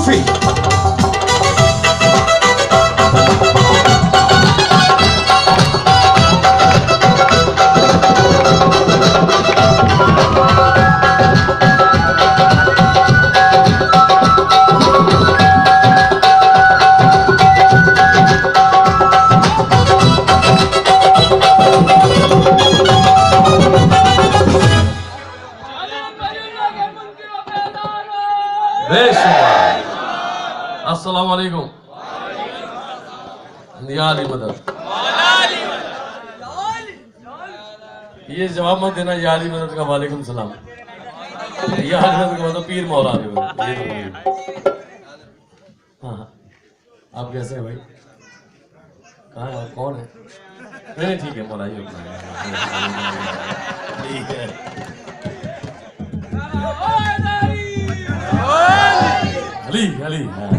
सूफी। अस्सलाम वालेकुम। याली मदद, ये जवाब मत देना याली मदद का वालेकुम सलाम। याली मदद का मतलब पीर मौला। हाँ, आप कैसे हैं भाई? कहाँ है? कौन है? नहीं ठीक है, मौला ही होता है। ठीक है। अली अली हाँ।